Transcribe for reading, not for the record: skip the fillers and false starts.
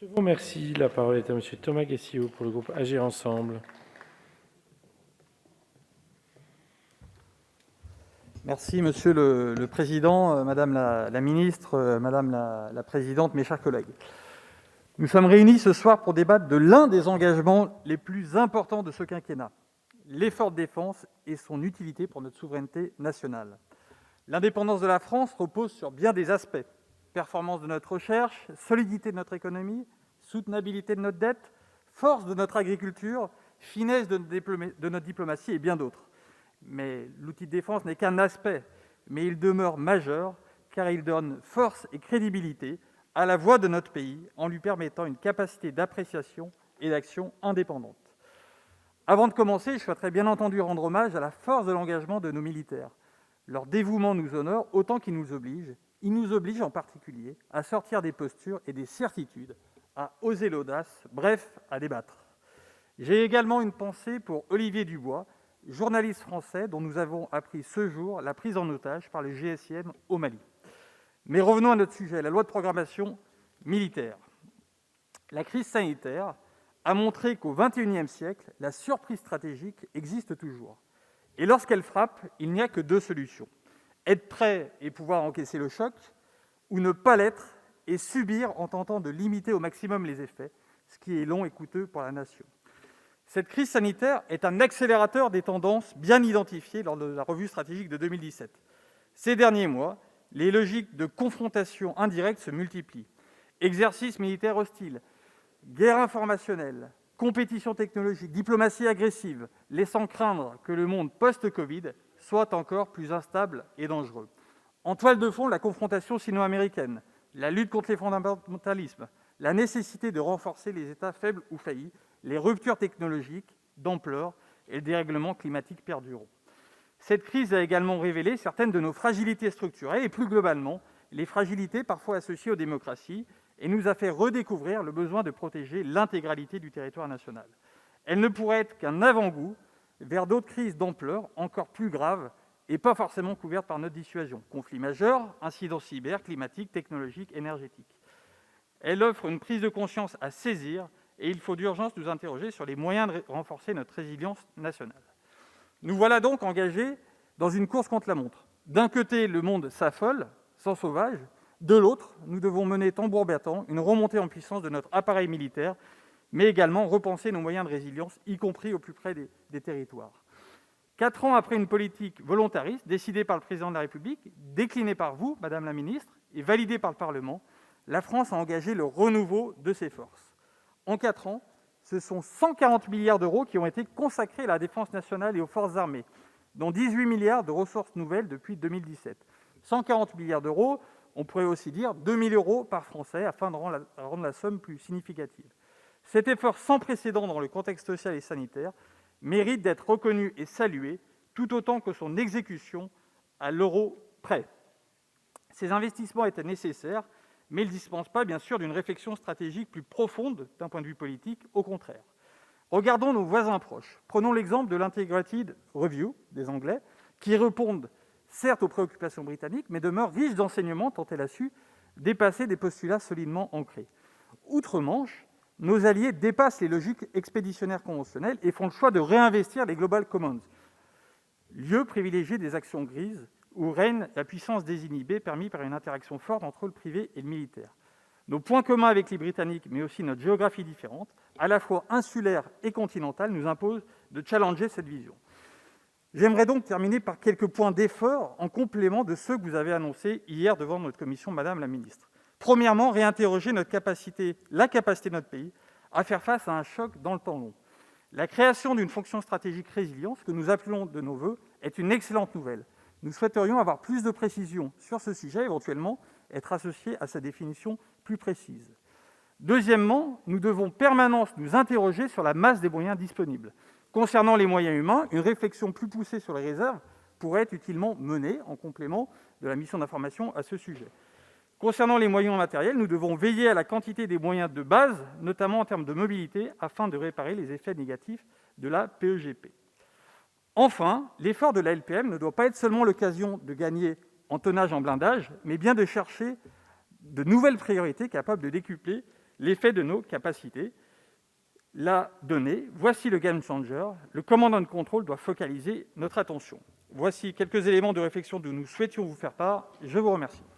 Je vous remercie. La parole est à Monsieur Thomas Guessio pour le groupe Agir Ensemble. Merci Monsieur le Président, Madame la Ministre, Madame la Présidente, mes chers collègues. Nous sommes réunis ce soir pour débattre de l'un des engagements les plus importants de ce quinquennat, l'effort de défense et son utilité pour notre souveraineté nationale. L'indépendance de la France repose sur bien des aspects: performance de notre recherche, solidité de notre économie, soutenabilité de notre dette, force de notre agriculture, finesse de notre diplomatie et bien d'autres. Mais l'outil de défense n'est qu'un aspect, mais il demeure majeur, car il donne force et crédibilité à la voix de notre pays en lui permettant une capacité d'appréciation et d'action indépendante. Avant de commencer, je souhaiterais bien entendu rendre hommage à la force de l'engagement de nos militaires. Leur dévouement nous honore autant qu'il nous oblige. Il nous oblige en particulier à sortir des postures et des certitudes, à oser l'audace, bref, à débattre. J'ai également une pensée pour Olivier Dubois, journaliste français dont nous avons appris ce jour la prise en otage par le GSIM au Mali. Mais revenons à notre sujet, la loi de programmation militaire. La crise sanitaire a montré qu'au XXIe siècle, la surprise stratégique existe toujours. Et lorsqu'elle frappe, il n'y a que deux solutions: être prêt et pouvoir encaisser le choc, ou ne pas l'être et subir en tentant de limiter au maximum les effets, ce qui est long et coûteux pour la nation. Cette crise sanitaire est un accélérateur des tendances bien identifiées lors de la revue stratégique de 2017. Ces derniers mois, les logiques de confrontation indirecte se multiplient. Exercices militaires hostiles, guerre informationnelle, compétition technologique, diplomatie agressive, laissant craindre que le monde post-Covid soit encore plus instable et dangereux. En toile de fond, la confrontation sino-américaine, la lutte contre les fondamentalismes, la nécessité de renforcer les États faibles ou faillis, les ruptures technologiques d'ampleur et le dérèglement climatique perdurant. Cette crise a également révélé certaines de nos fragilités structurelles et plus globalement, les fragilités parfois associées aux démocraties, et nous a fait redécouvrir le besoin de protéger l'intégralité du territoire national. Elle ne pourrait être qu'un avant-goût vers d'autres crises d'ampleur encore plus graves et pas forcément couvertes par notre dissuasion. Conflits majeurs, incidents cyber, climatiques, technologiques, énergétiques. Elle offre une prise de conscience à saisir et il faut d'urgence nous interroger sur les moyens de renforcer notre résilience nationale. Nous voilà donc engagés dans une course contre la montre. D'un côté, le monde s'affole, sans sauvage. De l'autre, nous devons mener tambour battant une remontée en puissance de notre appareil militaire, mais également repenser nos moyens de résilience, y compris au plus près des territoires. 4 ans après une politique volontariste décidée par le Président de la République, déclinée par vous, Madame la Ministre, et validée par le Parlement, la France a engagé le renouveau de ses forces. En 4 ans, ce sont 140 milliards d'euros qui ont été consacrés à la défense nationale et aux forces armées, dont 18 milliards de ressources nouvelles depuis 2017. 140 milliards d'euros, on pourrait aussi dire 2 000 euros par Français, afin de rendre la somme plus significative. Cet effort sans précédent dans le contexte social et sanitaire mérite d'être reconnu et salué, tout autant que son exécution à l'euro près. Ces investissements étaient nécessaires, mais ils ne dispensent pas, bien sûr, d'une réflexion stratégique plus profonde d'un point de vue politique, au contraire. Regardons nos voisins proches. Prenons l'exemple de l'Integrated Review des Anglais, qui répondent certes aux préoccupations britanniques, mais demeurent riches d'enseignements tant elle a su dépasser des postulats solidement ancrés. Outre-Manche, nos alliés dépassent les logiques expéditionnaires conventionnelles et font le choix de réinvestir les Global Commons, lieu privilégié des actions grises, où règne la puissance désinhibée permise par une interaction forte entre le privé et le militaire. Nos points communs avec les Britanniques, mais aussi notre géographie différente, à la fois insulaire et continentale, nous imposent de challenger cette vision. J'aimerais donc terminer par quelques points d'effort en complément de ceux que vous avez annoncés hier devant notre commission, Madame la Ministre. Premièrement, réinterroger la capacité de notre pays à faire face à un choc dans le temps long. La création d'une fonction stratégique résilience, que nous appelons de nos voeux, est une excellente nouvelle. Nous souhaiterions avoir plus de précisions sur ce sujet, éventuellement être associés à sa définition plus précise. Deuxièmement, nous devons en permanence nous interroger sur la masse des moyens disponibles. Concernant les moyens humains, une réflexion plus poussée sur les réserves pourrait être utilement menée en complément de la mission d'information à ce sujet. Concernant les moyens matériels, nous devons veiller à la quantité des moyens de base, notamment en termes de mobilité, afin de réparer les effets négatifs de la PEGP. Enfin, l'effort de la LPM ne doit pas être seulement l'occasion de gagner en tonnage en blindage, mais bien de chercher de nouvelles priorités capables de décupler l'effet de nos capacités. La donnée, voici le game changer. Le commandant de contrôle doit focaliser notre attention. Voici quelques éléments de réflexion dont nous souhaitions vous faire part. Je vous remercie.